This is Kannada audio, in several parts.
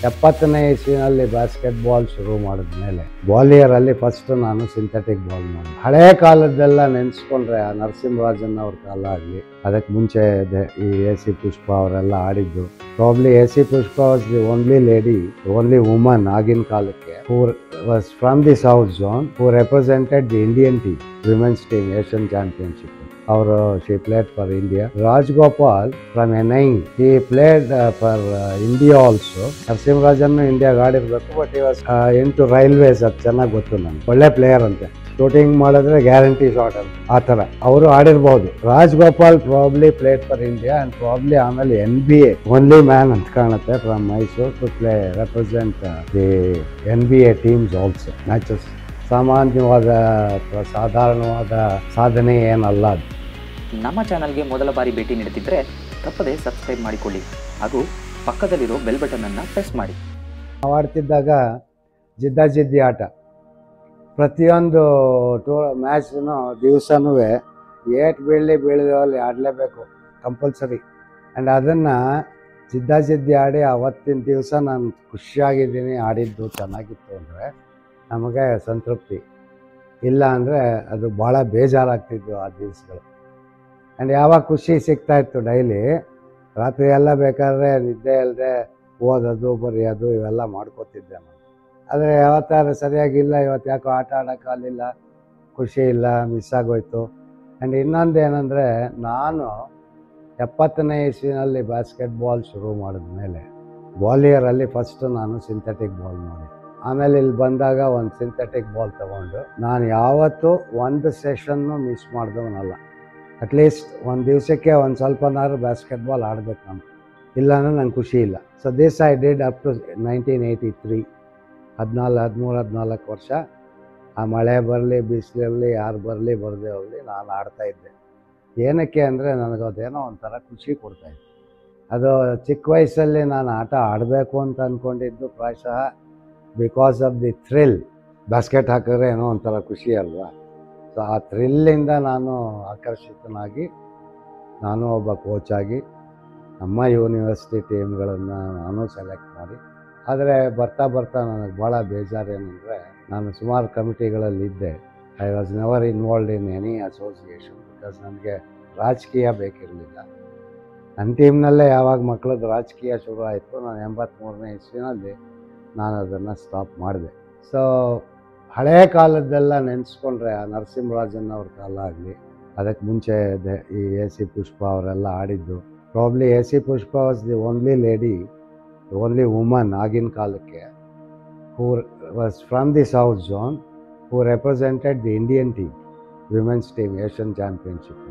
70ನೇ ಇಸ್ವಿನಲ್ಲಿ ಬಾಸ್ಕೆಟ್ಬಾಲ್ ಶುರು ಮಾಡಿದ್ಮೇಲೆ ಗ್ವಾಲಿಯರಲ್ಲಿ ಫಸ್ಟ್ ನಾನು ಸಿಂಥೆಟಿಕ್ ಬಾಲ್ ಮಾಡಿದೆ. ಹಳೆ ಕಾಲದ್ದೆಲ್ಲ ನೆನೆಸ್ಕೊಂಡ್ರೆ ಆ ನರಸಿಂಹರಾಜನ್ ಅವ್ರ ಕಾಲ ಆಗಲಿ, ಅದಕ್ಕೆ ಮುಂಚೆ ಈ A.C. ಪುಷ್ಪ ಅವರೆಲ್ಲ ಆಡಿದ್ದು. Probably A.C. Pushpa was the only lady, only woman ಆಗಿನ ಕಾಲಕ್ಕೆ, who was from the south zone, who represented the Indian team, women's team, Asian championship. She played for India. Raj Gopal from NI, he played for India also. Narasimharajan India ಆಡಿರ್ಬೇಕು, but he was into railways. ಅದು ಚೆನ್ನಾಗಿ ಗೊತ್ತು ನನಗೆ. ಒಳ್ಳೆ ಪ್ಲೇಯರ್ ಅಂತೆ, ಶೂಟಿಂಗ್ ಮಾಡಿದ್ರೆ ಗ್ಯಾರಂಟಿ ಶಾಟ್ ಅಂತ, ಆ ಥರ ಅವರು ಆಡಿರ್ಬೋದು. Raj Gopal probably played for India and probably ಆಮೇಲೆ NBA ಓನ್ಲಿ ಮ್ಯಾನ್ ಅಂತ ಕಾಣುತ್ತೆ from Mysuru to play represent the NBA teams also matches. ಸಾಮಾನ್ಯವಾದ ಸಾಧಾರಣವಾದ ಸಾಧನೆ ಏನಲ್ಲ ಅದು. ನಮ್ಮ ಚಾನಲ್ಗೆ ಮೊದಲ ಬಾರಿ ಭೇಟಿ ನೀಡುತ್ತಿದ್ದರೆ ತಪ್ಪದೇ ಸಬ್ಸ್ಕ್ರೈಬ್ ಮಾಡಿಕೊಳ್ಳಿ ಹಾಗೂ ಪಕ್ಕದಲ್ಲಿರೋ ಬೆಲ್ ಬಟನ್ ಅನ್ನು ಪ್ರೆಸ್ ಮಾಡಿ. ನಾವು ಆಡ್ತಿದ್ದಾಗ ಜಿದ್ದಾಜಿದ್ದಿ ಆಟ, ಪ್ರತಿಯೊಂದು ಮ್ಯಾಚ್ನು ದಿವಸನೂ ಬೀಳಿದಲ್ಲಿ ಆಡಲೇಬೇಕು ಕಂಪಲ್ಸರಿ. ಆ್ಯಂಡ್ ಅದನ್ನು ಜಿದ್ದಾಜಿದ್ದಿ ಆಡಿ ಅವತ್ತಿನ ದಿವಸ ನಾನು ಖುಷಿಯಾಗಿದ್ದೀನಿ, ಆಡಿದ್ದು ಚೆನ್ನಾಗಿತ್ತು ಅಂದರೆ ನಮಗೆ ಸಂತೃಪ್ತಿ. ಇಲ್ಲ ಅಂದರೆ ಅದು ಭಾಳ ಬೇಜಾರಾಗ್ತಿದ್ದು ಆ ದಿವಸಗಳು. ಆ್ಯಂಡ್ ಯಾವಾಗ ಖುಷಿ ಸಿಗ್ತಾಯಿತ್ತು ಡೈಲಿ, ರಾತ್ರಿ ಎಲ್ಲ ಬೇಕಾದರೆ ನಿದ್ದೆ ಇಲ್ಲದೆ ಓದೋದು ಬರೆಯೋದು ಇವೆಲ್ಲ ಮಾಡ್ಕೋತಿದ್ದೆ ನಾನು. ಆದರೆ ಯಾವತ್ತಾರು ಸರಿಯಾಗಿಲ್ಲ, ಇವತ್ತು ಯಾಕೋ ಆಟ ಆಡೋಕ್ಕಾಗಲಿಲ್ಲ, ಖುಷಿ ಇಲ್ಲ, ಮಿಸ್ ಆಗೋಯ್ತು. ಆ್ಯಂಡ್ ಇನ್ನೊಂದು ಏನಂದರೆ, ನಾನು 70ನೇ ಇಸ್ವಿನಲ್ಲಿ ಬಾಸ್ಕೆಟ್ಬಾಲ್ ಶುರು ಮಾಡಿದ್ಮೇಲೆ ಗ್ವಾಲಿಯರಲ್ಲಿ ಫಸ್ಟ್ ನಾನು ಸಿಂಥೆಟಿಕ್ ಬಾಲ್ ಮಾಡಿದೆ. ಆಮೇಲೆ ಇಲ್ಲಿ ಬಂದಾಗ ಒಂದು ಸಿಂಥೆಟಿಕ್ ಬಾಲ್ ತೊಗೊಂಡು ನಾನು ಯಾವತ್ತೂ ಒಂದು ಸೆಷನ್ನು ಮಿಸ್ ಮಾಡಿದವನಲ್ಲ. ಅಟ್ಲೀಸ್ಟ್ ಒಂದು ದಿವಸಕ್ಕೆ ಒಂದು ಸ್ವಲ್ಪನಾದ್ರು ಬಾಸ್ಕೆಟ್ಬಾಲ್ ಆಡಬೇಕು ನಾನು, ಇಲ್ಲಾಂದರೆ ನಂಗೆ ಖುಷಿ ಇಲ್ಲ. So this I did up to 1983, 14 ವರ್ಷ. ಆ ಮಳೆ ಬರಲಿ ಬಿಸಿಲಿರಲಿ ಯಾರು ಬರಲಿ ಬರದೇ ಹೋಗಲಿ ನಾನು ಆಡ್ತಾಯಿದ್ದೆ. ಏನಕ್ಕೆ ಅಂದರೆ ನನಗದೇನೋ ಒಂಥರ ಖುಷಿ ಕೊಡ್ತಾಯಿತ್ತು. ಅದು ಚಿಕ್ಕ ವಯಸ್ಸಲ್ಲಿ ನಾನು ಆಟ ಆಡಬೇಕು ಅಂತ ಅಂದ್ಕೊಂಡಿದ್ದು ಪ್ರಾಯಶಃ because of the thrill. Basket ಹಾಕಿದ್ರೆ ಏನೋ ಒಂಥರ ಖುಷಿ ಅಲ್ವಾ. ಸೊ ಆ ಥ್ರಿಲ್ಲಿಂದ ನಾನು ಆಕರ್ಷಿತನಾಗಿ ನಾನು ಒಬ್ಬ ಕೋಚಾಗಿ ನಮ್ಮ ಯೂನಿವರ್ಸಿಟಿ ಟೀಮ್ಗಳನ್ನು ನಾನು ಸೆಲೆಕ್ಟ್ ಮಾಡಿ. ಆದರೆ ಬರ್ತಾ ಬರ್ತಾ ನನಗೆ ಭಾಳ ಬೇಜಾರೇನೆಂದರೆ, ನಾನು ಸುಮಾರು ಕಮಿಟಿಗಳಲ್ಲಿದ್ದೆ. I was never involved in any association because ನನಗೆ ರಾಜಕೀಯ ಬೇಕಿರಲಿಲ್ಲ. ನನ್ನ ಟೀಮ್ನಲ್ಲೇ ಯಾವಾಗ ಮಕ್ಕಳದ್ದು ರಾಜಕೀಯ ಶುರು ಆಯಿತು, ನಾನು 83ನೇ ಇಸ್ವಿನಲ್ಲಿ ನಾನು ಅದನ್ನು ಸ್ಟಾಪ್ ಮಾಡಿದೆ. ಸೊ ಹಳೇ ಕಾಲದ್ದೆಲ್ಲ ನೆನೆಸ್ಕೊಂಡ್ರೆ ಆ ನರಸಿಂಹರಾಜನ್ ಅವ್ರ ಕಾಲ ಆಗಲಿ, ಅದಕ್ಕೆ ಮುಂಚೆ ಈ A.C. ಪುಷ್ಪ ಅವರೆಲ್ಲ ಆಡಿದ್ದು. Probably A.C. Pushpa was the only lady, only woman ಆಗಿನ ಕಾಲಕ್ಕೆ, who was from the south zone, who represented the Indian team, women's team, Asian championship.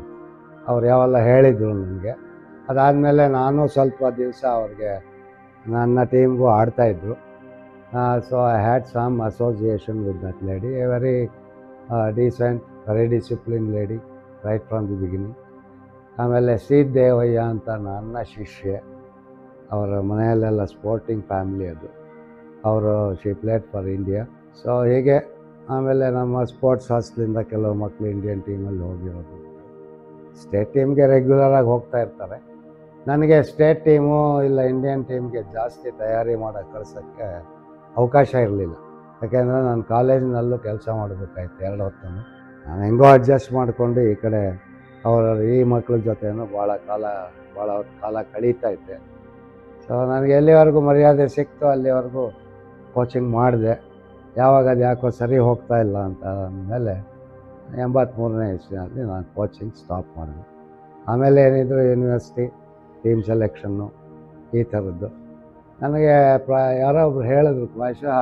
ಅವ್ರು ಯಾವೆಲ್ಲ ಹೇಳಿದರು ನನಗೆ. ಅದಾದಮೇಲೆ ನಾನು ಸ್ವಲ್ಪ ದಿವಸ ಅವ್ರಿಗೆ ನನ್ನ ಟೀಮ್ಗೂ ಆಡ್ತಾಯಿದ್ರು. So I had some association with that lady, a very decent, very disciplined lady right from the beginning. ಆಮೇಲೆ ಶ್ರೀದೇವಯ್ಯ ಅಂತ ನನ್ನ ಶಿಷ್ಯೆ, ಅವರ ಮನೆಯಲ್ಲೆಲ್ಲ ಸ್ಪೋರ್ಟಿಂಗ್ ಫ್ಯಾಮಿಲಿ ಅದು. ಅವರು she played for India. So ಹೀಗೆ ಆಮೇಲೆ ನಮ್ಮ ಸ್ಪೋರ್ಟ್ಸ್ ಹಾಸ್ಟೆಲಿಂದ ಕೆಲವು ಮಕ್ಕಳು ಇಂಡಿಯನ್ ಟೀಮಲ್ಲಿ ಹೋಗಿರೋದು, ಸ್ಟೇಟ್ ಟೀಮ್ಗೆ ರೆಗ್ಯುಲರಾಗಿ ಹೋಗ್ತಾ ಇರ್ತಾರೆ. ನನಗೆ ಸ್ಟೇಟ್ ಟೀಮು ಇಲ್ಲ ಇಂಡಿಯನ್ ಟೀಮ್ಗೆ ಜಾಸ್ತಿ ತಯಾರಿ ಮಾಡೋಕ್ಕೆ ಕಳ್ಸೋಕ್ಕೆ ಅವಕಾಶ ಇರಲಿಲ್ಲ. ಯಾಕೆಂದರೆ ನಾನು ಕಾಲೇಜಿನಲ್ಲೂ ಕೆಲಸ ಮಾಡಬೇಕಾಯ್ತು 2 ಹೊತ್ತು. ನಾನು ಹೆಂಗೋ ಅಡ್ಜಸ್ಟ್ ಮಾಡಿಕೊಂಡು ಈ ಕಡೆ ಈ ಮಕ್ಕಳ ಜೊತೆನೂ ಭಾಳ ಕಾಲ ಕಳೀತಾ ಇದ್ದೆ. ಸೊ ನನಗೆ ಎಲ್ಲಿವರೆಗೂ ಮರ್ಯಾದೆ ಸಿಕ್ತು ಅಲ್ಲಿವರೆಗೂ ಕೋಚಿಂಗ್ ಮಾಡಿದೆ. ಯಾವಾಗ ಅದು ಯಾಕೋ ಸರಿ ಹೋಗ್ತಾ ಇಲ್ಲ ಅಂತ ಅಂದಮೇಲೆ 83ನೇ ಇಸ್ವಿನಲ್ಲಿ ನಾನು ಕೋಚಿಂಗ್ ಸ್ಟಾಪ್ ಮಾಡಿದೆ. ಆಮೇಲೆ ಏನಿದ್ರು ಯೂನಿವರ್ಸಿಟಿ ಟೀಮ್ ಸೆಲೆಕ್ಷನ್ನು ಈ ಥರದ್ದು. ನನಗೆ ಯಾರೋ ಒಬ್ರು ಹೇಳಿದ್ರು, ಪ್ರಾಯಶಃ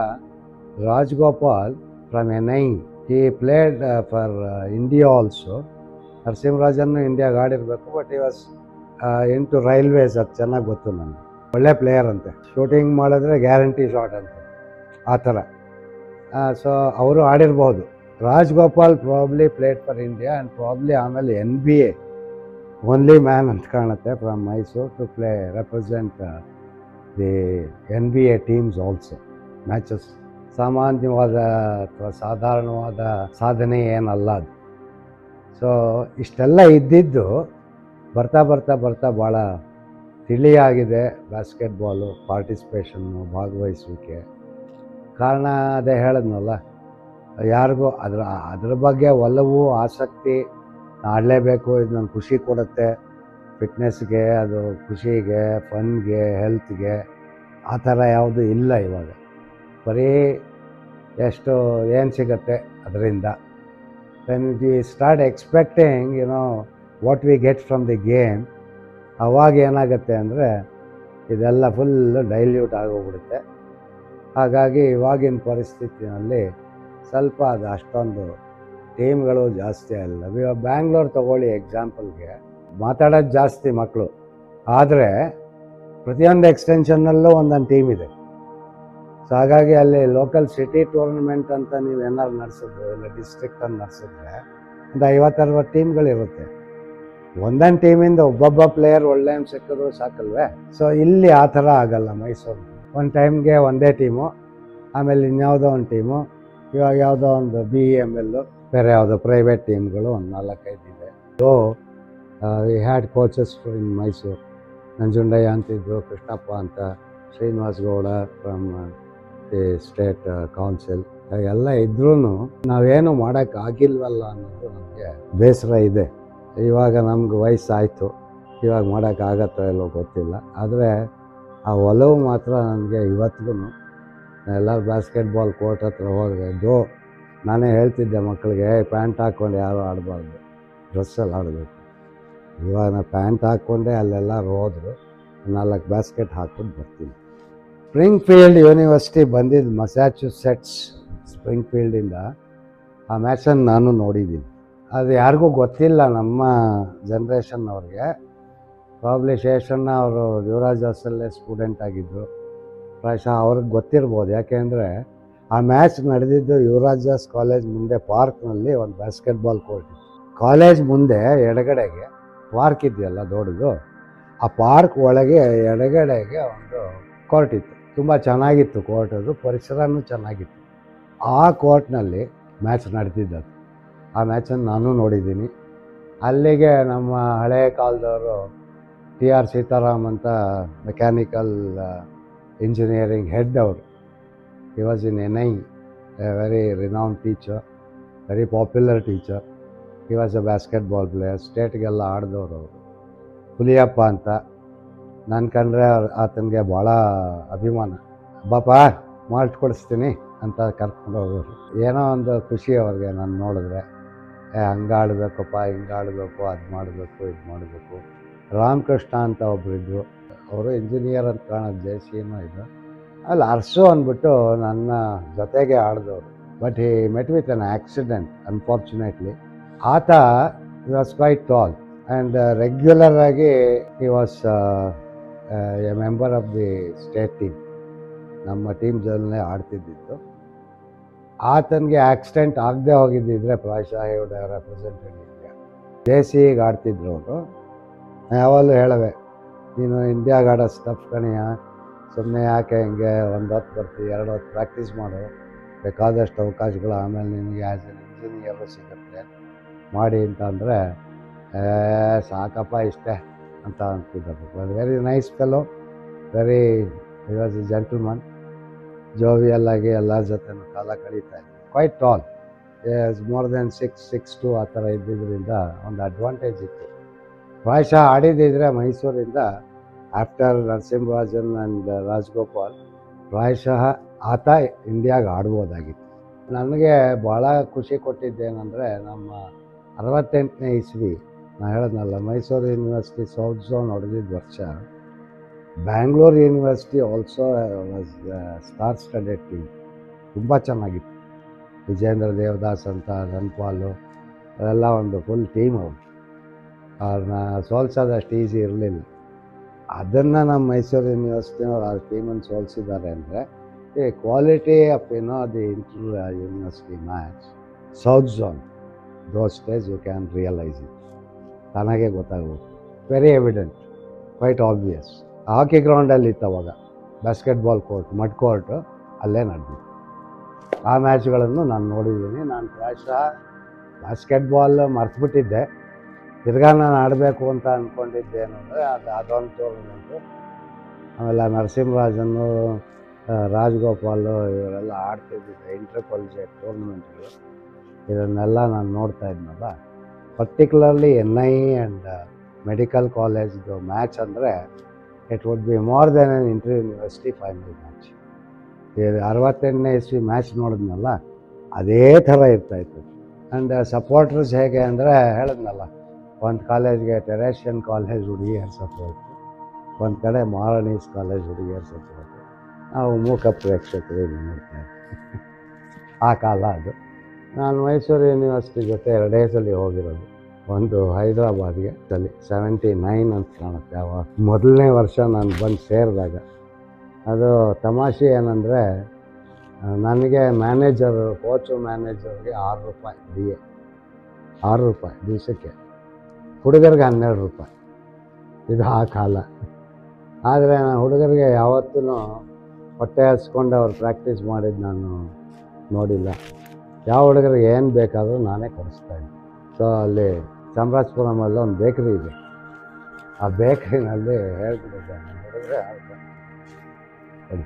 Raj Gopal from NI, he played for India also. Narasimharajan ಇಂಡಿಯಾಗೆ ಆಡಿರಬೇಕು, but he was into railways. ಅದು ಚೆನ್ನಾಗಿ ಗೊತ್ತು ನನಗೆ. ಒಳ್ಳೆ ಪ್ಲೇಯರ್ ಅಂತೆ, ಶೂಟಿಂಗ್ ಮಾಡಿದ್ರೆ ಗ್ಯಾರಂಟಿ ಶಾಟ್ ಅಂತ, ಆ ಥರ. ಸೊ ಅವರು ಆಡಿರ್ಬೋದು. Raj Gopal probably played for India and probably ಆಮೇಲೆ NBA ಓನ್ಲಿ ಮ್ಯಾನ್ ಅಂತ ಕಾಣುತ್ತೆ from Mysuru to play represent the NBA teams also matches. ಸಾಮಾನ್ಯವಾದ ಅಥವಾ ಸಾಧಾರಣವಾದ ಸಾಧನೆ ಏನಲ್ಲ ಅದು. ಸೊ ಇಷ್ಟೆಲ್ಲ ಇದ್ದಿದ್ದು ಬರ್ತಾ ಭಾಳ ತಿಳಿಯಾಗಿದೆ ಬಾಸ್ಕೆಟ್ಬಾಲು ಪಾರ್ಟಿಸಿಪೇಷನ್ನು ಭಾಗವಹಿಸುವಿಕೆ. ಕಾರಣ ಅದೇ ಹೇಳಿದ್ನಲ್ಲ, ಯಾರಿಗೂ ಅದ್ರ ಬಗ್ಗೆ ಒಲವು ಆಸಕ್ತಿ ಆಡಲೇಬೇಕು, ಇದು ನಂಗೆ ಖುಷಿ ಕೊಡುತ್ತೆ, ಫಿಟ್ನೆಸ್ಗೆ, ಅದು ಖುಷಿಗೆ, ಫನ್ಗೆ, ಹೆಲ್ತ್ಗೆ, ಆ ಥರ ಯಾವುದು ಇಲ್ಲ ಇವಾಗ. ಬರೀ ಎಷ್ಟು ಏನು ಸಿಗುತ್ತೆ ಅದರಿಂದ. When we start expecting what we get from the game, ಅವಾಗ ಏನಾಗುತ್ತೆ ಅಂದರೆ ಇದೆಲ್ಲ ಫುಲ್ಲು ಡೈಲ್ಯೂಟ್ ಆಗೋಗ್ಬಿಡುತ್ತೆ. ಹಾಗಾಗಿ ಇವಾಗಿನ ಪರಿಸ್ಥಿತಿನಲ್ಲಿ ಸ್ವಲ್ಪ ಅದು ಅಷ್ಟೊಂದು ಟೀಮ್ಗಳು ಜಾಸ್ತಿ ಆಗಿಲ್ಲ. ಇವಾಗ ಬ್ಯಾಂಗ್ಳೂರು ತೊಗೊಳ್ಳಿ ಎಕ್ಸಾಂಪಲ್ಗೆ, ಮಾತಾಡೋದು ಜಾಸ್ತಿ ಮಕ್ಕಳು, ಆದರೆ ಪ್ರತಿಯೊಂದು ಎಕ್ಸ್ಟೆನ್ಷನ್ನಲ್ಲೂ ಒಂದೊಂದು ಟೀಮ್ ಇದೆ. ಸೊ ಹಾಗಾಗಿ ಅಲ್ಲಿ ಲೋಕಲ್ ಸಿಟಿ ಟೂರ್ನಮೆಂಟ್ ಅಂತ ನೀವು ಏನಾದ್ರು ನಡೆಸಿದ್ರು, ಇಲ್ಲ ಡಿಸ್ಟ್ರಿಕ್ಟನ್ನು ನಡೆಸಿದ್ರೆ ಒಂದು 50-60 ಟೀಮ್ಗಳಿರುತ್ತೆ. ಒಂದೊಂದು ಟೀಮಿಂದ ಒಬ್ಬೊಬ್ಬ ಪ್ಲೇಯರ್ ಒಳ್ಳೆ ಸಿಕ್ಕಿದ್ರು ಸಾಕಲ್ವೇ. ಸೊ ಇಲ್ಲಿ ಆ ಥರ ಆಗಲ್ಲ ಮೈಸೂರು. ಒಂದು ಟೈಮ್ಗೆ ಒಂದೇ ಟೀಮು, ಆಮೇಲೆ ಇನ್ಯಾವುದೋ ಒಂದು ಟೀಮು, ಇವಾಗ ಯಾವುದೋ ಒಂದು BEML, ಬೇರೆ ಯಾವುದೋ ಪ್ರೈವೇಟ್ ಟೀಮ್ಗಳು ಒಂದು 4-5 ಇದೆ. So we had coaches in Mysuru. Nanjundaiah ಅಂತಿದ್ರು, ಕೃಷ್ಣಪ್ಪ ಅಂತ, Srinivas Gowda from the state council, ಎಲ್ಲ ಇದ್ರೂ ನಾವೇನು ಮಾಡೋಕ್ಕಾಗಿಲ್ವಲ್ಲ ಅನ್ನೋದು ನಮಗೆ ಬೇಸರ ಇದೆ. ಇವಾಗ ನಮ್ಗೆ ವಯಸ್ಸಾಯಿತು, ಇವಾಗ ಮಾಡೋಕ್ಕಾಗತ್ತೋ ಇಲ್ಲೋ ಗೊತ್ತಿಲ್ಲ, ಆದರೆ ಆ ಒಲವು ಮಾತ್ರ ನನಗೆ ಇವತ್ತಿಗೂ. ಎಲ್ಲರೂ ಬಾಸ್ಕೆಟ್ಬಾಲ್ ಕೋರ್ಟ್ ಹತ್ರ ಹೋದರೆ ನಾನೇ ಹೇಳ್ತಿದ್ದೆ ಮಕ್ಕಳಿಗೆ, ಪ್ಯಾಂಟ್ ಹಾಕ್ಕೊಂಡು ಯಾರೂ ಆಡಬಾರ್ದು, ಡ್ರೆಸ್ಸಲ್ಲಿ ಆಡಬೇಕು. ಇವಾಗ ನಾನು ಪ್ಯಾಂಟ್ ಹಾಕ್ಕೊಂಡೆ ಅಲ್ಲೆಲ್ಲರೂ ಹೋದರು, 4 ಬ್ಯಾಸ್ಕೆಟ್ ಹಾಕ್ಕೊಂಡು ಬರ್ತೀನಿ. ಸ್ಪ್ರಿಂಗ್ಫೀಲ್ಡ್ ಯೂನಿವರ್ಸಿಟಿ ಬಂದಿದ್ದು ಮಸ್ಯಾಚುಸೆಟ್ಸ್ ಸ್ಪ್ರಿಂಗ್ಫೀಲ್ಡಿಂದ. ಆ ಮ್ಯಾಚನ್ನು ನಾನು ನೋಡಿದ್ದೀನಿ. ಅದು ಯಾರಿಗೂ ಗೊತ್ತಿಲ್ಲ ನಮ್ಮ ಜನ್ರೇಷನ್ ಅವ್ರಿಗೆ. ಪ್ರಾಬ್ಲಿ ಶೇಷಣ್ಣ ಅವರು ಯುವರಾಜ್ ಹಾಸಲ್ಲೇ ಸ್ಟೂಡೆಂಟ್ ಆಗಿದ್ದರು, ಪ್ರಾಯಶಃ ಅವ್ರಿಗೆ ಗೊತ್ತಿರ್ಬೋದು. ಯಾಕೆಂದರೆ ಆ ಮ್ಯಾಚ್ ನಡೆದಿದ್ದು ಯುವರಾಜ್ ಹಾಸ್ ಕಾಲೇಜ್ ಮುಂದೆ ಪಾರ್ಕ್ನಲ್ಲಿ ಒಂದು ಬಾಸ್ಕೆಟ್ಬಾಲ್ ಕೋರ್ಟ್ ಇತ್ತು. ಕಾಲೇಜ್ ಮುಂದೆ ಎಡಗಡೆಗೆ ಪಾರ್ಕ್ ಇದೆಯಲ್ಲ ದೊಡ್ಡದು, ಆ ಪಾರ್ಕ್ ಒಳಗೆ ಎಡಗಡೆಗೆ ಒಂದು ಕೋರ್ಟ್ ಇತ್ತು. ತುಂಬ ಚೆನ್ನಾಗಿತ್ತು ಕೋರ್ಟ್, ಅದು ಪರಿಸರನೂ ಚೆನ್ನಾಗಿತ್ತು. ಆ ಕೋರ್ಟ್ನಲ್ಲಿ ಮ್ಯಾಚ್ ನಡೆದಿದ್ದದು. ಆ ಮ್ಯಾಚನ್ನು ನಾನು ನೋಡಿದ್ದೀನಿ. ಅಲ್ಲಿಗೆ ನಮ್ಮ ಹಳೆಯ ಕಾಲದವರು TR ಸೀತಾರಾಮ್ ಅಂತ ಮೆಕ್ಯಾನಿಕಲ್ ಇಂಜಿನಿಯರಿಂಗ್ ಹೆಡ್ ಅವರು, he was in NI, a very renowned teacher, very popular teacher. He was a basketball player, ಸ್ಟೇಟ್ಗೆಲ್ಲ ಆಡಿದವರು ಅವರು. ಹುಲಿಯಪ್ಪ ಅಂತ, ನಾನು ಕಂಡ್ರೆ ಆತನಿಗೆ ಭಾಳ ಅಭಿಮಾನ. ಬಾಪ ಮಾಲ್ಟ್ ಕೊಡಿಸ್ತೀನಿ ಅಂತ ಕರ್ಕೊಂಡು ಹೋಗೋರು. ಏನೋ ಒಂದು ಖುಷಿ ಅವ್ರಿಗೆ ನಾನು ನೋಡಿದ್ರೆ, ಹಂಗೆ ಆಡಬೇಕಪ್ಪ, ಹಿಂಗೆ ಆಡಬೇಕು, ಅದು ಮಾಡಬೇಕು, ಇದು ಮಾಡಬೇಕು. ರಾಮಕೃಷ್ಣ ಅಂತ ಒಬ್ಬರಿದ್ದರು, ಅವರು ಇಂಜಿನಿಯರ್ ಅಂತ ಕಾಣೋದು, JCನೂ ಇದು. ಅಲ್ಲಿ ಅರ್ಸು ಅಂದ್ಬಿಟ್ಟು ನನ್ನ ಜೊತೆಗೆ ಆಡಿದವರು. But he met with an accident unfortunately. ಆತ was quite tall and regular ಆಗಿ he was a member of the state team. ನಮ್ಮ ಟೀಮ್ ಜೊತೆ ಆಡ್ತಿದ್ದಿತ್ತು. ಆತನಿಗೆ ಆಕ್ಸಿಡೆಂಟ್ ಆಗದೆ ಹೋಗಿದ್ದಿದ್ರೆ ಪ್ರಾಯಶಃ he would have represented India. JCಗೆ ಆಡ್ತಿದ್ರು ಅವರು. ಯಾವಾಗಲೂ ಹೇಳವೆ, ನೀನು ಇಂಡಿಯಾಗೆ ಆಡೋ ಸ್ಟಫ್ ಕಣಿಯ, ಸುಮ್ಮನೆ ಯಾಕೆ ಹಿಂಗೆ 1 ಹೊತ್ತು ಬರ್ತೀವಿ, 2 ಹೊತ್ತು ಪ್ರಾಕ್ಟೀಸ್ ಮಾಡು, ಬೇಕಾದಷ್ಟು ಅವಕಾಶಗಳು ಆಮೇಲೆ ನಿನಗೆ ಆ್ಯಸ್ ಎನ್ ಇಂಜಿನಿಯರು ಸಿಗುತ್ತೆ ಮಾಡಿ ಅಂತ ಅಂದರೆ, ಸಾಕಪ್ಪ ಇಷ್ಟೇ ಅಂತ ಅಂತಿದ್ದರು. Very nice fellow, very he was A gentleman, jovial ಆಗಿ ಎಲ್ಲರ ಜೊತೆ ಕಾಲ ಕಳೀತಾ ಇದ್ದರು. ಕ್ವೈಟ್ ಟಾಲ್, ಮೋರ್ ದೆನ್ 6'2" ಆ ಥರ ಇದ್ದಿದ್ದರಿಂದ ಒಂದು ಅಡ್ವಾಂಟೇಜ್ ಇತ್ತು. ಪ್ರಾಯಶಃ ಆಡಿದ್ದಿದ್ರೆ ಮೈಸೂರಿಂದ ಆಫ್ಟರ್ ನರಸಿಂಹರಾಜನ್ ಆ್ಯಂಡ್ ರಾಜಗೋಪಾಲ್ ಪ್ರಾಯಶಃ ಆತ ಇಂಡಿಯಾಗೆ ಆಡ್ಬೋದಾಗಿತ್ತು. ನನಗೆ ಭಾಳ ಖುಷಿ ಕೊಟ್ಟಿದ್ದೇನೆಂದರೆ, ನಮ್ಮ 68ನೇ ಇಸ್ವಿ ನಾನು ಹೇಳಿದ್ನಲ್ಲ, ಮೈಸೂರು ಯೂನಿವರ್ಸಿಟಿ ಸೌತ್ ಝೋನ್ ಹೊಡೆದಿದ್ದ ವರ್ಷ Bangalore university also was star studded team. ತುಂಬ ಚೆನ್ನಾಗಿತ್ತು. ವಿಜೇಂದ್ರ ದೇವದಾಸ್ ಅಂತ, ಧನ್ಪಾಲು, ಅದೆಲ್ಲ ಒಂದು ಫುಲ್ ಟೀಮ್ ಅವರು. ಅವ್ರನ್ನ ಸೋಲ್ಸೋದಷ್ಟು ಈಸಿ ಇರಲಿಲ್ಲ. ಅದನ್ನು ನಮ್ಮ ಮೈಸೂರು ಯೂನಿವರ್ಸಿಟಿಯವ್ರು ಆ ಟೀಮನ್ನು ಸೋಲಿಸಿದ್ದಾರೆ ಅಂದರೆ, the quality of the inter university match south zone, those days you can realise it. ತನಗೆ ಗೊತ್ತಾಗ್ಬೋದು. Very evident, quite obvious. Hockey ಗ್ರೌಂಡಲ್ಲಿ ಇತ್ತು ಅವಾಗ ಬಾಸ್ಕೆಟ್ಬಾಲ್ ಕೋರ್ಟ್, ಮಡ್ ಕೋರ್ಟು, ಅಲ್ಲೇ ನಡೆದಿತ್ತು. ಆ ಮ್ಯಾಚ್ಗಳನ್ನು ನಾನು ನೋಡಿದ್ದೀನಿ. ನಾನು ಪ್ರಾಯಶಃ ಬಾಸ್ಕೆಟ್ಬಾಲ್ ಮರ್ತುಬಿಟ್ಟಿದ್ದೆ. ತಿರ್ಗಾ ನಾನು ಆಡಬೇಕು ಅಂತ ಅಂದ್ಕೊಂಡಿದ್ದೇನು ಅಂದರೆ ಅದೊಂದು ಟೂರ್ನಮೆಂಟು. ಆಮೇಲೆ ನರಸಿಂಹರಾಜನ್ನು, ರಾಜಗೋಪಾಲು ಇವರೆಲ್ಲ ಆಡ್ತಿದ್ದಿದ್ದು ಇಂಟರ್ ಕಾಲೇಜಿಯೇಟ್ ಟೂರ್ನಮೆಂಟ್ಗಳು. ಇದನ್ನೆಲ್ಲ ನಾನು ನೋಡ್ತಾ ಇದ್ನಲ್ಲ. ಪರ್ಟಿಕ್ಯುಲರ್ಲಿ NI ಆ್ಯಂಡ್ ಮೆಡಿಕಲ್ ಕಾಲೇಜ್ದು ಮ್ಯಾಚ್ ಅಂದರೆ it would be more than an inter university final match. 68ನೇ ಇಸ್ವಿ ಮ್ಯಾಚ್ ನೋಡಿದ್ನಲ್ಲ, ಅದೇ ಥರ ಇರ್ತಾಯಿತ್ತು. ಆ್ಯಂಡ್ ಸಪೋರ್ಟರ್ಸ್ ಹೇಗೆ ಅಂದರೆ ಹೇಳಿದ್ನಲ್ಲ, ಒಂದು ಕಾಲೇಜ್ಗೆ ಟೆರೇಷಿಯನ್ ಕಾಲೇಜ್ ಹುಡುಗಿಯರು ಸಪೋರ್ಟು, ಒಂದು ಕಡೆ ಮಾರನೀಸ್ ಕಾಲೇಜ್ ಹುಡುಗಿಯರು ಸಪೋರ್ಟು. ನಾವು ಮೂಕ ಪ್ರೇಕ್ಷಕರು ನೋಡ್ತಾ ಇರ್ತೀವಿ. ಆ ಕಾಲ ಅದು. ನಾನು ಮೈಸೂರು ಯೂನಿವರ್ಸಿಟಿ ಜೊತೆ 2 ಸಲ ಹೋಗಿರೋದು. ಒಂದು ಹೈದ್ರಾಬಾದ್ಗೆ 79 ಅಂತ ಕಾಣುತ್ತೆ. ಅವಾಗ ಮೊದಲನೇ ವರ್ಷ ನಾನು ಬಂದು ಸೇರಿದಾಗ. ಅದು ತಮಾಷೆ ಏನಂದರೆ, ನನಗೆ ಮ್ಯಾನೇಜರು, ಕೋಚು ಮ್ಯಾನೇಜರ್ಗೆ ₹6 DA, ₹6 ದಿವಸಕ್ಕೆ. ಹುಡುಗರಿಗೆ ₹12. ಇದು ಆ ಕಾಲ. ಆದರೆ ನಾನು ಹುಡುಗರಿಗೆ ಯಾವತ್ತೂ ಹೊಟ್ಟೆ ಹಸ್ಕೊಂಡು ಅವ್ರು ಪ್ರಾಕ್ಟೀಸ್ ಮಾಡಿದ್ದು ನಾನು ನೋಡಿಲ್ಲ. ಯಾವ ಹುಡುಗರಿಗೆ ಏನು ಬೇಕಾದರೂ ನಾನೇ ಕೊಡಿಸ್ತಾಯಿದ್ದೆ. ಸೊ ಅಲ್ಲಿ ಚಾಮರಾಜಪುರಮಲ್ಲಿ ಒಂದು ಬೇಕ್ರಿ ಇದೆ. ಆ ಬೇಕ್ರಿನಲ್ಲಿ ಹೇಳ್ಬಿಟ್ಟಿದ್ದೆ, ನನ್ನ ಹುಡುಗರೇ ಕೊಡಿ.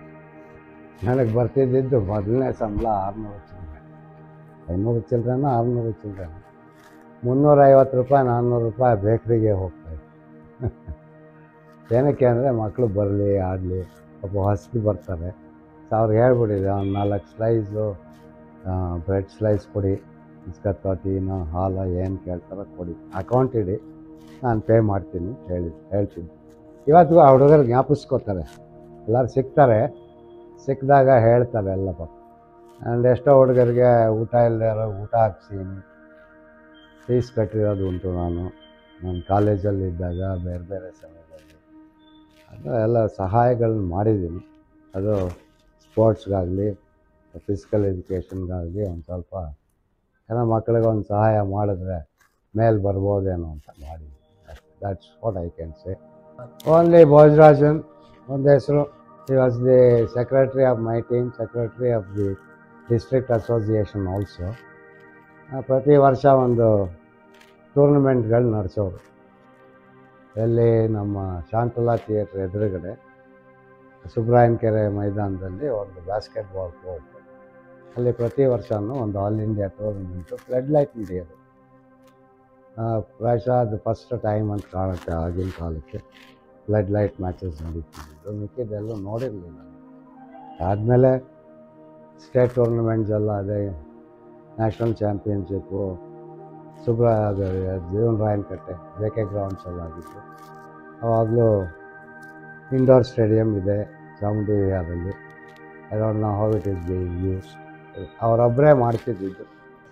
ನನಗೆ ಬರ್ತಿದ್ದಿದ್ದು ಮೊದಲನೇ ಸಂಬಳ 600 ಚಿಲ್ಲರೆ, 500 ಚಿಲ್ಲರೆನೋ 600 ಚಿಲ್ಲರೆನೋ, ₹350 ₹400 ಬೇಕ್ರಿಗೆ ಹೋಗ್ತಾಯಿದ್ದೆ. ಏನಕ್ಕೆ ಅಂದರೆ ಮಕ್ಕಳು ಬರಲಿ, ಆಡಲಿ, ಪಾಪ ಹೊಸದು ಬರ್ತಾರೆ. ಸೊ ಅವ್ರಿಗೆ ಹೇಳ್ಬಿಟ್ಟಿದೆ, ಒಂದು 4 ಸ್ಲೈಸು ಬ್ರೆಡ್ ಸ್ಲೈಸ್ ಕೊಡಿ, ಬಿಸ್ಕತ್ತು, ಟೀನೋ, ಹಾಲು ಏನು ಕೇಳ್ತಾರೋ ಕೊಡಿ, ಅಕೌಂಟ್ ಇಡಿ, ನಾನು ಪೇ ಮಾಡ್ತೀನಿ ಹೇಳ್ತೀನಿ. ಇವತ್ತಿಗೂ ಆ ಹುಡುಗರು ಜ್ಞಾಪಿಸ್ಕೋತಾರೆ. ಎಲ್ಲರೂ ಸಿಕ್ಕಿದಾಗ ಹೇಳ್ತಾರೆ ಎಲ್ಲ ಪಾಪ. ಆ್ಯಂಡ್ ಎಷ್ಟೋ ಹುಡುಗರಿಗೆ ಊಟ ಇಲ್ಲದೆ ಇರೋ ಊಟ ಹಾಕ್ಸೀನಿ, ಫೀಸ್ ಕಟ್ಟಿರೋದು ಉಂಟು. ನಾನು ಕಾಲೇಜಲ್ಲಿದ್ದಾಗ ಬೇರೆ ಸಮಯದಲ್ಲಿ ಅದು ಎಲ್ಲ ಸಹಾಯಗಳನ್ನ ಮಾಡಿದ್ದೀನಿ. ಅದು ಸ್ಪೋರ್ಟ್ಸ್ಗಾಗಲಿ, ಫಿಸಿಕಲ್ ಎಜುಕೇಷನ್ಗಾಗಲಿ ಒಂದು ಸ್ವಲ್ಪ ಏನೋ ಮಕ್ಕಳಿಗೆ ಒಂದು ಸಹಾಯ ಮಾಡಿದ್ರೆ ಮೇಲೆ ಬರ್ಬೋದೇನೋ ಅಂತ ಮಾಡಿ. That's what I can say. Only Bhojarajan ಒಂದು ಹೆಸರು. He was the secretary of my team, secretary of the district association also. ಪ್ರತಿ ವರ್ಷ ಒಂದು ಟೂರ್ನಮೆಂಟ್ಗಳು ನಡೆಸೋರು. ಎಲ್ಲಿ ನಮ್ಮ ಶಾಂತಲಾ ಥಿಯೇಟ್ರ್ ಎದುರುಗಡೆ ಸುಬ್ರಾಯನ್ ಕೆರೆ ಮೈದಾನದಲ್ಲಿ ಒಂದು ಬಾಸ್ಕೆಟ್ಬಾಲ್ ಕೋರ್ಟ್. ಅಲ್ಲಿ ಪ್ರತಿ ವರ್ಷವೂ ಒಂದು all India tournament flood light ನಡೆಯೋದು. ಪ್ರಾಯಶಃ ಅದು ಫಸ್ಟ್ ಟೈಮ್ ಅಂತ ಕಾಣುತ್ತೆ ಆಗಿನ ಕಾಲಕ್ಕೆ ಫ್ಲಡ್ ಲೈಟ್ ಮ್ಯಾಚಸ್ ನಡೀತಿದ್ದು. ಮಿಕ್ಕಿದ್ದೆಲ್ಲೂ ನೋಡಿರಲಿಲ್ಲ. ಆದಮೇಲೆ ಸ್ಟೇಟ್ ಟೂರ್ನಮೆಂಟ್ಸ್ ಎಲ್ಲ ಅದೇ, national championship Jeevan Rayanakatte JK grounds ಎಲ್ಲ ಆಗಿತ್ತು. ಆವಾಗಲೂ ಇಂಡೋರ್ ಸ್ಟೇಡಿಯಂ ಇದೆ ಚಾಮುಂಡಿ ವಿಹಾರಲ್ಲಿ. I don't know how it is being used. ಅವರೊಬ್ಬರೇ ಮಾಡ್ತಿದ್ದಿದ್ದು.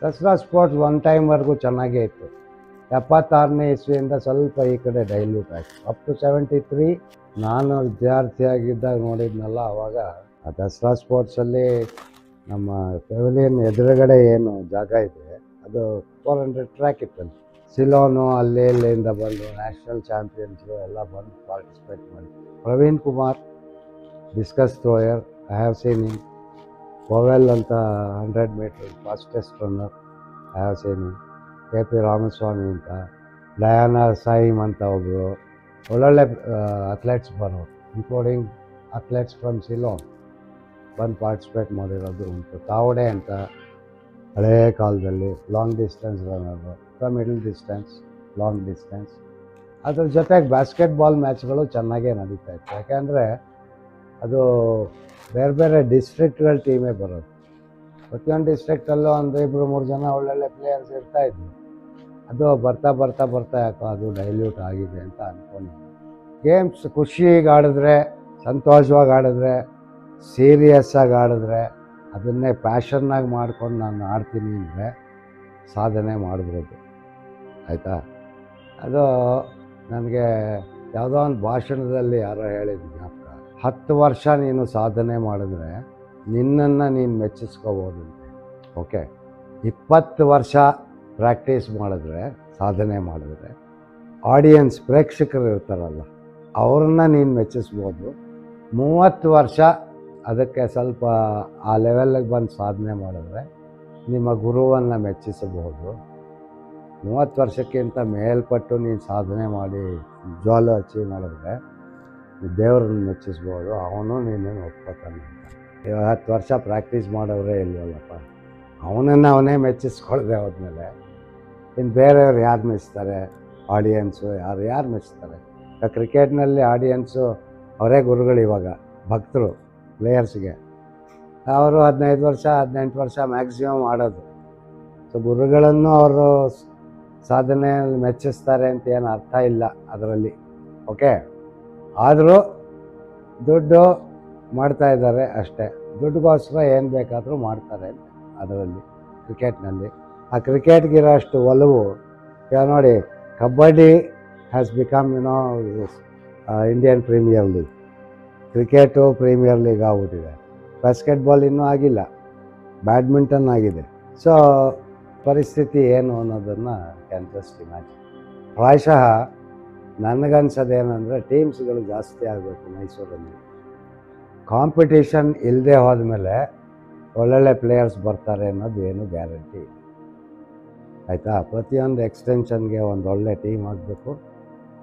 ದಸರಾ ಸ್ಪೋರ್ಟ್ಸ್ ಒನ್ ಟೈಮ್ವರೆಗೂ ಚೆನ್ನಾಗೇ ಇತ್ತು. 76ನೇ ಇಸ್ವಿಯಿಂದ ಸ್ವಲ್ಪ ಈ ಕಡೆ ಡೈಲ್ಯೂಟ್ ಆಯಿತು. ಅಪ್ ಟು 73 ನಾನು ವಿದ್ಯಾರ್ಥಿಯಾಗಿದ್ದಾಗ ನೋಡಿದ್ನಲ್ಲ, ಆವಾಗ ಆ ದಸರಾ ಸ್ಪೋರ್ಟ್ಸಲ್ಲಿ ನಮ್ಮ ಪೆವಿಲಿಯನ್ ಎದುರುಗಡೆ ಏನು ಜಾಗ ಇದೆ, ಅದು 400 ಟ್ರ್ಯಾಕ್ ಇತ್ತಲ್ಲಿ. ಸಿಲೋನು ಅಲ್ಲಿ ಇಲ್ಲಿಂದ ಬಂದು ನ್ಯಾಷನಲ್ ಚಾಂಪಿಯನ್ಸು ಎಲ್ಲ ಬಂದು ಪಾರ್ಟಿಸಿಪೇಟ್ ಮಾಡಿ. Praveen Kumar discus thrower, I have seen him. Powell ಅಂತ 100 metre fastest runner, I have seen him. KP Ramaswamy ಅಂತ, ಡಯಾನಾ ಸೈಮ್ ಅಂತ ಒಬ್ಬರು ಒಳ್ಳೊಳ್ಳೆ ಅಥ್ಲೆಟ್ಸ್ ಬರೋರು, ಇನ್ಕ್ಲೂಡಿಂಗ್ ಅಥ್ಲೆಟ್ಸ್ ಫ್ರಮ್ ಸಿಲೋನ್ ಬಂದು ಪಾರ್ಟಿಸಿಪೇಟ್ ಮಾಡಿರೋದು ಉಂಟು. ತಾವಡೆ ಅಂತ ಹಳೇ ಕಾಲದಲ್ಲಿ long distance runner, from middle distance, long distance. ಅದ್ರ ಜೊತೆಗೆ ಬಾಸ್ಕೆಟ್ಬಾಲ್ ಮ್ಯಾಚ್ಗಳು ಚೆನ್ನಾಗೇ ನಡೀತಾ ಇತ್ತು. ಯಾಕೆಂದರೆ ಅದು ಬೇರೆ ಡಿಸ್ಟ್ರಿಕ್ಟ್ಗಳ ಟೀಮೇ ಬರೋದು. ಪ್ರತಿಯೊಂದು ಡಿಸ್ಟ್ರಿಕ್ಟಲ್ಲೂ ಒಂದು 2-3 ಜನ ಒಳ್ಳೊಳ್ಳೆ ಪ್ಲೇಯರ್ಸ್ ಇರ್ತಾಯಿದ್ರು. ಅದು ಬರ್ತಾ ಯಾಕೋ ಅದು ಡೈಲ್ಯೂಟ್ ಆಗಿದೆ ಅಂತ ಅಂದ್ಕೊಂಡಿದ್ದೀನಿ. ಗೇಮ್ಸ್ ಖುಷಿಗೆ ಆಡಿದ್ರೆ, ಸಂತೋಷವಾಗಿ ಆಡಿದ್ರೆ, ಸೀರಿಯಸ್ಸಾಗಿ ಆಡಿದ್ರೆ, ಅದನ್ನೇ ಪ್ಯಾಷನ್ನಾಗಿ ಮಾಡ್ಕೊಂಡು ನಾನು ಆಡ್ತೀನಿ ಅಂದರೆ ಸಾಧನೆ ಮಾಡ್ಬೋದು. ಆಯಿತಾ? ಅದು ನನಗೆ ಯಾವುದೋ ಒಂದು ಭಾಷಣದಲ್ಲಿ ಯಾರೋ ಹೇಳಿದ ಜ್ಞಾಪಕ. 10 ವರ್ಷ ನೀನು ಸಾಧನೆ ಮಾಡಿದ್ರೆ ನಿನ್ನನ್ನು ನೀನು ಮೆಚ್ಚಿಸ್ಕೋಬೋದಂತೆ. ಓಕೆ, 20 ವರ್ಷ ಪ್ರಾಕ್ಟೀಸ್ ಮಾಡಿದ್ರೆ, ಸಾಧನೆ ಮಾಡಿದ್ರೆ, ಆಡಿಯನ್ಸ್ ಪ್ರೇಕ್ಷಕರು ಇರ್ತಾರಲ್ಲ ಅವ್ರನ್ನ ನೀನು ಮೆಚ್ಚಿಸ್ಬೋದು. 30 ವರ್ಷ ಅದಕ್ಕೆ ಸ್ವಲ್ಪ ಆ ಲೆವೆಲ್ಲಿಗೆ ಬಂದು ಸಾಧನೆ ಮಾಡಿದ್ರೆ ನಿಮ್ಮ ಗುರುವನ್ನು ಮೆಚ್ಚಿಸಬಹುದು. 30 ವರ್ಷಕ್ಕಿಂತ ಮೇಲ್ಪಟ್ಟು ನೀನು ಸಾಧನೆ ಮಾಡಿ ನಿಜವಾಗ್ಲೂ ಅಚೀವ್ ಮಾಡಿದ್ರೆ ದೇವ್ರನ್ನ ಮೆಚ್ಚಿಸ್ಬೋದು, ಅವನು ನೀನೇನು ಒಪ್ಕೋತಾನೆ ಅಂತ. 10 ವರ್ಷ ಪ್ರಾಕ್ಟೀಸ್ ಮಾಡೋರೇ ಇಲ್ವಲ್ಲಪ್ಪ, ಅವನನ್ನು ಅವನೇ ಮೆಚ್ಚಿಸ್ಕೊಳ್ದೆ ಹೋದ್ಮೇಲೆ ಇನ್ನು ಬೇರೆಯವ್ರು ಯಾರು ಮೆಚ್ತಾರೆ? ಆಡಿಯನ್ಸು ಯಾರು ಮೆಚ್ತಾರೆ? ಕ್ರಿಕೆಟ್ನಲ್ಲಿ ಆಡಿಯನ್ಸು ಅವರೇ ಗುರುಗಳು, ಇವಾಗ ಭಕ್ತರು ಪ್ಲೇಯರ್ಸ್ಗೆ. ಅವರು 15 ವರ್ಷ 18 ವರ್ಷ ಮ್ಯಾಕ್ಸಿಮಮ್ ಆಡೋದು. ಸೊ ಗುರುಗಳನ್ನು ಅವರು ಸಾಧನೆಯಲ್ಲಿ ಮೆಚ್ಚಿಸ್ತಾರೆ ಅಂತ ಏನು ಅರ್ಥ ಇಲ್ಲ ಅದರಲ್ಲಿ. ಓಕೆ, ಆದರೂ ದುಡ್ಡು ಮಾಡ್ತಾಯಿದ್ದಾರೆ ಅಷ್ಟೇ. ದುಡ್ಡುಗೋಸ್ಕರ ಏನು ಬೇಕಾದರೂ ಮಾಡ್ತಾರೆ ಅದರಲ್ಲಿ, ಕ್ರಿಕೆಟ್ನಲ್ಲಿ. ಆ ಕ್ರಿಕೆಟ್ಗಿರೋ ಅಷ್ಟು ಒಲವು ಈಗ ನೋಡಿ, kabaddi has become Indian Premier League. Cricket premier league ಆಗ್ಬಿಟ್ಟಿದೆ. ಬಾಸ್ಕೆಟ್ಬಾಲ್ ಇನ್ನೂ ಆಗಿಲ್ಲ, ಬ್ಯಾಡ್ಮಿಂಟನ್ ಆಗಿದೆ. ಸೊ ಪರಿಸ್ಥಿತಿ ಏನು ಅನ್ನೋದನ್ನು ಕ್ಯಾನ್ ಜಸ್ಟ್ ಇಮ್ಯಾಜಿನ್. ಪ್ರಾಯಶಃ ನನಗನ್ಸೋದೇನೆಂದರೆ ಟೀಮ್ಸ್ಗಳು ಜಾಸ್ತಿ ಆಗಬೇಕು ಮೈಸೂರಲ್ಲಿ. ಕಾಂಪಿಟೇಷನ್ ಇಲ್ಲದೆ ಹೋದ್ಮೇಲೆ ಒಳ್ಳೊಳ್ಳೆ ಪ್ಲೇಯರ್ಸ್ ಬರ್ತಾರೆ ಅನ್ನೋದು ಏನು ಗ್ಯಾರಂಟಿ ಇಲ್ಲ, ಆಯಿತಾ? ಪ್ರತಿಯೊಂದು ಎಕ್ಸ್ಟೆನ್ಷನ್ಗೆ ಒಂದು ಒಳ್ಳೆ ಟೀಮ್ ಆಗಬೇಕು,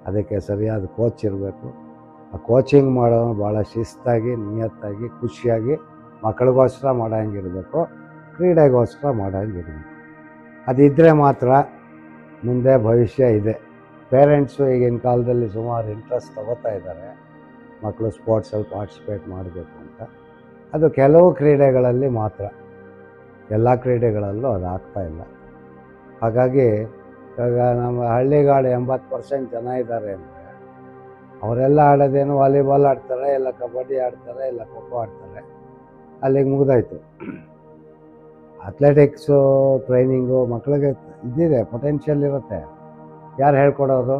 ಅದಕ್ಕೆ ಸರಿಯಾದ ಕೋಚ್ ಇರಬೇಕು. ಆ ಕೋಚಿಂಗ್ ಮಾಡೋನು ಭಾಳ ಶಿಸ್ತಾಗಿ, ನಿಯತ್ತಾಗಿ, ಖುಷಿಯಾಗಿ, ಮಕ್ಕಳಿಗೋಸ್ಕರ ಮಾಡೋಂಗಿರಬೇಕು, ಕ್ರೀಡೆಗೋಸ್ಕರ ಮಾಡೋಂಗಿರಬೇಕು. ಅದಿದ್ದರೆ ಮಾತ್ರ ಮುಂದೆ ಭವಿಷ್ಯ ಇದೆ. ಪೇರೆಂಟ್ಸು ಈಗಿನ ಕಾಲದಲ್ಲಿ ಸುಮಾರು ಇಂಟ್ರೆಸ್ಟ್ ತಗೋತಾ ಇದ್ದಾರೆ ಮಕ್ಕಳು ಸ್ಪೋರ್ಟ್ಸಲ್ಲಿ ಪಾರ್ಟಿಸಿಪೇಟ್ ಮಾಡಬೇಕು ಅಂತ. ಅದು ಕೆಲವು ಕ್ರೀಡೆಗಳಲ್ಲಿ ಮಾತ್ರ, ಎಲ್ಲ ಕ್ರೀಡೆಗಳಲ್ಲೂ ಅದು ಆಗ್ತಾಯಿಲ್ಲ. ಹಾಗಾಗಿ ಇವಾಗ ನಮ್ಮ ಹಳ್ಳಿಗಾಡು 80% ಜನ ಇದ್ದಾರೆ ಅಂದರೆ ಅವರೆಲ್ಲ ಆಡೋದೇನು ವಾಲಿಬಾಲ್ ಆಡ್ತಾರೆ, ಇಲ್ಲ ಕಬಡ್ಡಿ ಆಡ್ತಾರೆ, ಇಲ್ಲ ಖೋ ಖೋ ಆಡ್ತಾರೆ, ಅಲ್ಲಿಗೆ ಮುಗಿದೋಯ್ತು. ಅಥ್ಲೆಟಿಕ್ಸು ಟ್ರೈನಿಂಗು ಮಕ್ಕಳಿಗೆ ಇದ್ದಿದೆ, ಪೊಟೆನ್ಷಿಯಲ್ ಇರುತ್ತೆ. ಯಾರು ಹೇಳ್ಕೊಡೋರು?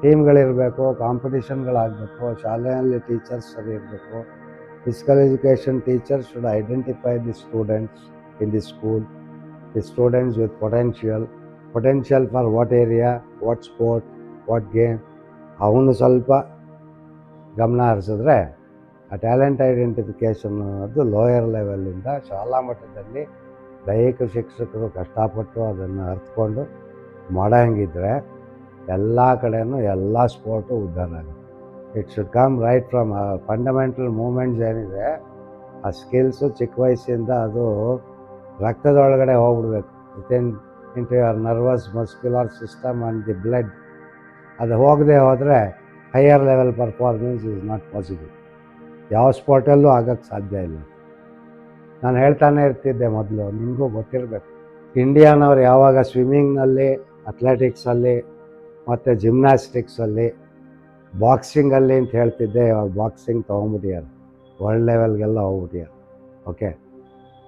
ಟೀಮ್ಗಳಿರಬೇಕು, ಕಾಂಪಿಟೇಷನ್ಗಳಾಗಬೇಕು, ಶಾಲೆಯಲ್ಲಿ ಟೀಚರ್ಸ್ ಸರಿ ಇರಬೇಕು. Physical education teachers should identify the students in the school, the students with potential for what area, what sport, what game. ಅವನು ಸ್ವಲ್ಪ ಗಮನ ಹರಿಸಿದ್ರೆ ಆ ಟ್ಯಾಲೆಂಟ್ ಐಡೆಂಟಿಫಿಕೇಷನ್ ಅನ್ನೋದು ಲೋಯರ್ ಲೆವೆಲಿಂದ ಶಾಲಾ ಮಟ್ಟದಲ್ಲಿ ದೈಹಿಕ ಶಿಕ್ಷಕರು ಕಷ್ಟಪಟ್ಟು ಅದನ್ನು ಅರ್ಥಕೊಂಡು ಮಾಡೋಂಗಿದ್ರೆ ಎಲ್ಲ ಕಡೆಯೂ ಎಲ್ಲ ಸ್ಪೋರ್ಟು ಉದ್ಧಾರ ಆಗುತ್ತೆ. It should come right from fundamental moments ಏನಿದೆ, ಆ ಸ್ಕಿಲ್ಸು ಚಿಕ್ಕ ವಯಸ್ಸಿಂದ ಅದು ರಕ್ತದೊಳಗಡೆ ಹೋಗ್ಬಿಡ್ಬೇಕು, into your nervous muscular system and the blood. ಅದು ಹೋಗದೆ ಹೋದರೆ higher level performance is not possible. ಯಾವ ಸ್ಪೋರ್ಟಲ್ಲೂ ಆಗೋಕ್ಕೆ ಸಾಧ್ಯ ಇಲ್ಲ. ನಾನು ಹೇಳ್ತಾನೆ ಇರ್ತಿದ್ದೆ ಮೊದಲು, ನಿಮಗೂ ಗೊತ್ತಿರಬೇಕು, ಇಂಡಿಯಾನವ್ರು ಯಾವಾಗ ಸ್ವಿಮ್ಮಿಂಗ್ನಲ್ಲಿ, ಅಥ್ಲೆಟಿಕ್ಸಲ್ಲಿ ಮತ್ತು ಜಿಮ್ನಾಸ್ಟಿಕ್ಸಲ್ಲಿ, ಬಾಕ್ಸಿಂಗಲ್ಲಿ ಅಂತ ಹೇಳ್ತಿದ್ದೆ, ಇವಾಗ ಬಾಕ್ಸಿಂಗ್ ತೊಗೊಂಬಿಟ್ಟಿದ್ದಾರೆ, ವರ್ಲ್ಡ್ ಲೆವೆಲ್ಗೆಲ್ಲ ಹೋಗ್ಬಿಟ್ಟಿದ್ದಾರೆ. ಓಕೆ,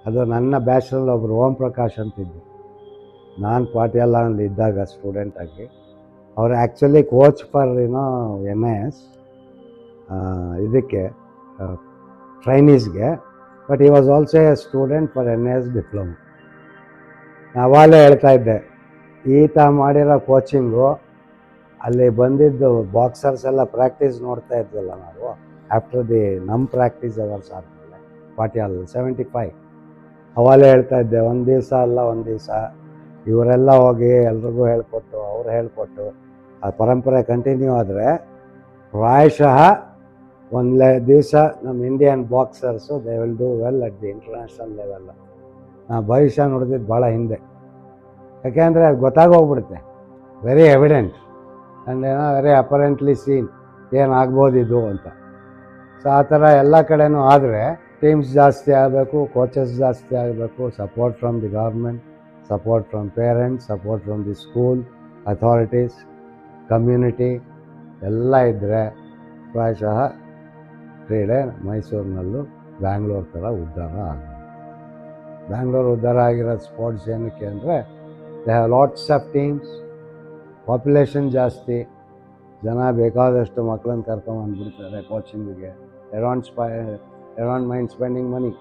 ಅದು ನನ್ನ ಬ್ಯಾಚಲ್ಲಿ ಒಬ್ಬರು ಓಂ ಪ್ರಕಾಶ್ ಅಂತಿದ್ದೆ, ನಾನು ಪಾಟಿಯಾಲನಲ್ಲಿ ಇದ್ದಾಗ ಸ್ಟೂಡೆಂಟಾಗಿ. ಅವರು ಆ್ಯಕ್ಚುಲಿ ಕೋಚ್ ಫಾರ್ NIS ಇದಕ್ಕೆ ಟ್ರೈನೀಸ್ಗೆ, but he was also a student for NIS diploma. ನಾವಾಗಲೇ ಹೇಳ್ತಾ ಇದ್ದೆ, ಈತ ಮಾಡಿರೋ ಕೋಚಿಂಗು ಅಲ್ಲಿ ಬಂದಿದ್ದು ಬಾಕ್ಸರ್ಸ್ ಎಲ್ಲ ಪ್ರಾಕ್ಟೀಸ್ ನೋಡ್ತಾ ಇದ್ವಲ್ಲ ನಾವು, ಆಫ್ಟರ್ ದಿ ನಮ್ಮ ಪ್ರಾಕ್ಟೀಸ್ ಅವರ್ಸ್ ಆದಮೇಲೆ ಪಾಟಿಯಾಲಲ್ಲಿ 75. ಅವಾಗಲೇ ಹೇಳ್ತಾ ಇದ್ದೆ, ಒಂದು ದಿವಸ ಅಲ್ಲ ಒಂದು ದಿವಸ ಇವರೆಲ್ಲ ಹೋಗಿ ಎಲ್ರಿಗೂ ಹೇಳ್ಕೊಟ್ಟು, ಅವ್ರು ಹೇಳ್ಕೊಟ್ಟು ಆ ಪರಂಪರೆ ಕಂಟಿನ್ಯೂ ಆದರೆ ಪ್ರಾಯಶಃ ಒಂದು ದಿವಸ ನಮ್ಮ Indian boxers they will do well at the international level. ನಾವು ಭವಿಷ್ಯ ನೋಡಿದ್ದು ಭಾಳ ಹಿಂದೆ, ಯಾಕೆಂದರೆ ಅದು ಗೊತ್ತಾಗೋಗ್ಬಿಡುತ್ತೆ, very evident and very apparently seen ಏನಾಗ್ಬೋದಿದು ಅಂತ. ಸೊ ಆ ಥರ ಎಲ್ಲ ಕಡೆನೂ ಆದರೆ ಟೀಮ್ಸ್ ಜಾಸ್ತಿ ಆಗಬೇಕು, ಕೋಚಸ್ ಜಾಸ್ತಿ ಆಗಬೇಕು, support from the government, support from parents, support from the school authorities, community ಎಲ್ಲ ಇದ್ದರೆ ಪ್ರಾಯಶಃ ಕ್ರೀಡೆ ಮೈಸೂರಿನಲ್ಲೂ ಬ್ಯಾಂಗ್ಳೂರು ಥರ ಉದ್ಧಾರ ಆಗುತ್ತೆ. ಬ್ಯಾಂಗ್ಳೂರು ಉದ್ಧಾರ ಆಗಿರೋ ಸ್ಪೋರ್ಟ್ಸ್ ಏನಕ್ಕೆ ಅಂದರೆ they have lots of teams, population ಜಾಸ್ತಿ, ಜನ ಬೇಕಾದಷ್ಟು ಮಕ್ಕಳನ್ನು ಕರ್ಕೊಂಬಂದುಬಿಡ್ತಾರೆ ಕೋಚಿಂಗಿಗೆ. They don't mind spending money.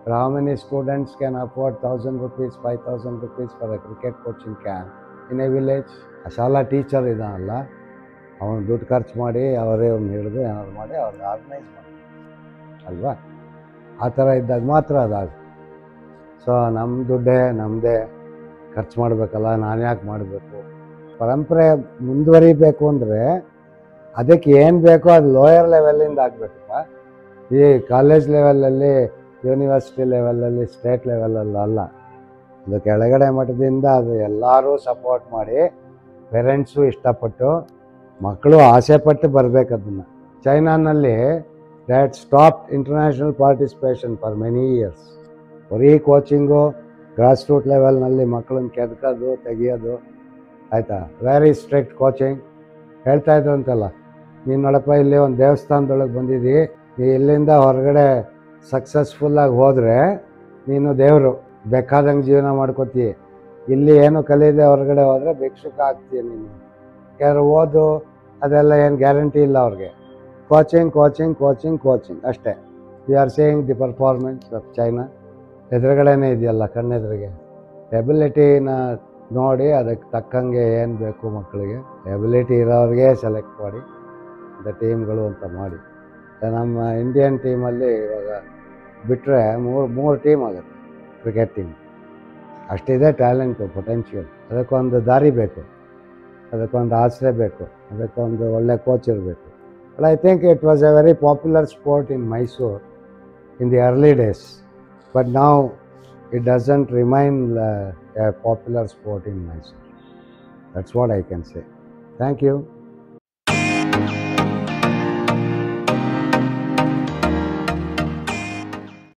How many students can afford 1,000 rupees, 5,000 rupees for a cricket coaching camp in a village? ಆ ಶಾಲಾ ಟೀಚರ್ ಇದಾನಲ್ಲ, ಅವನು ದುಡ್ಡು ಖರ್ಚು ಮಾಡಿ ಅವರೇ ಅವ್ನು ಹಿಡಿದು ಏನಾದ್ರು ಮಾಡಿ ಅವ್ರಿಗೆ ಆರ್ಗನೈಸ್ ಮಾಡಿ ಅಲ್ವಾ? ಆ ಥರ ಇದ್ದಾಗ ಮಾತ್ರ ಅದಾಗುತ್ತೆ. ಸೊ ನಮ್ಮ ದುಡ್ಡೇ ನಮ್ಮದೇ ಖರ್ಚು ಮಾಡಬೇಕಲ್ಲ, ನಾನು ಯಾಕೆ ಮಾಡಬೇಕು? ಪರಂಪರೆ ಮುಂದುವರಿಬೇಕು ಅಂದರೆ ಅದಕ್ಕೆ ಏನು ಬೇಕೋ ಅದು ಲೋಯರ್ ಲೆವೆಲ್ಲಿಂದ ಆಗಬೇಕಪ್ಪ. ಈ ಕಾಲೇಜ್ ಲೆವೆಲಲ್ಲಿ, ಯೂನಿವರ್ಸಿಟಿ ಲೆವೆಲಲ್ಲಿ, ಸ್ಟೇಟ್ ಲೆವೆಲಲ್ಲಿ ಅಲ್ಲ. ಅದು ಕೆಳಗಡೆ ಮಟ್ಟದಿಂದ ಅದು ಎಲ್ಲರೂ ಸಪೋರ್ಟ್ ಮಾಡಿ, ಪೇರೆಂಟ್ಸು ಇಷ್ಟಪಟ್ಟು, ಮಕ್ಕಳು ಆಸೆಪಟ್ಟು ಬರಬೇಕು ಅದನ್ನು. ಚೈನಾನಲ್ಲಿ that stop international participation for many years. ಬರೀ ಕೋಚಿಂಗು, ಗ್ರಾಸ್ ರೂಟ್ ಲೆವೆಲ್ನಲ್ಲಿ ಮಕ್ಕಳನ್ನ ಕೆದಕೋದು, ತೆಗಿಯೋದು, ಆಯಿತಾ, ವೆರಿ ಸ್ಟ್ರಿಕ್ಟ್ ಕೋಚಿಂಗ್. ಹೇಳ್ತಾಯಿದ್ರು ಅಂತಲ್ಲ, ನೀನು ನೋಡಪ್ಪ ಇಲ್ಲಿ ಒಂದು ದೇವಸ್ಥಾನದೊಳಗೆ ಬಂದಿದ್ದೀ, ನೀ ಇಲ್ಲಿಂದ ಹೊರಗಡೆ ಸಕ್ಸಸ್ಫುಲ್ಲಾಗಿ ಹೋದರೆ ನೀನು ದೇವರು, ಬೇಕಾದಂಗೆ ಜೀವನ ಮಾಡ್ಕೋತೀಯ. ಇಲ್ಲಿ ಏನು ಕಲಿಯದೆ ಹೊರಗಡೆ ಹೋದರೆ ಭಿಕ್ಷುಕ ಆಗ್ತೀಯ ನೀನು. ಯಾರು ಓದು ಅದೆಲ್ಲ ಏನು ಗ್ಯಾರಂಟಿ ಇಲ್ಲ ಅವ್ರಿಗೆ. ಕೋಚಿಂಗ್ ಕೋಚಿಂಗ್ ಕೋಚಿಂಗ್ ಕೋಚಿಂಗ್ ಅಷ್ಟೇ. We are saying the performance of China. ಎದುರುಗಡೆನೇ ಇದೆಯಲ್ಲ, ಕಣ್ಣೆದುರಿಗೆ. ಎಬಿಲಿಟಿನ ನೋಡಿ ಅದಕ್ಕೆ ತಕ್ಕಂಗೆ ಏನು ಬೇಕು ಮಕ್ಕಳಿಗೆ, ಎಬಿಲಿಟಿ ಇರೋರಿಗೆ ಸೆಲೆಕ್ಟ್ ಮಾಡಿ ಟೀಮ್ಗಳು ಅಂತ ಮಾಡಿ. ನಮ್ಮ ಇಂಡಿಯನ್ ಟೀಮಲ್ಲಿ ಇವಾಗ ಬಿಟ್ಟರೆ ಮೂರು ಟೀಮ್ ಆಗುತ್ತೆ ಕ್ರಿಕೆಟ್ ಟೀಮ್. ಅಷ್ಟಿದೆ ಟ್ಯಾಲೆಂಟು, ಪೊಟೆನ್ಷಿಯಲ್. ಅದಕ್ಕೊಂದು ದಾರಿ ಬೇಕು, ಅದಕ್ಕೊಂದು ಆಸರೆ ಬೇಕು, ಅದಕ್ಕೊಂದು ಒಳ್ಳೆ ಕೋಚ್ ಇರಬೇಕು. But I think it was A very popular sport in Mysuru in the early days, but now it doesn't remain a popular sport in Mysore. That's what I can say. Thank you.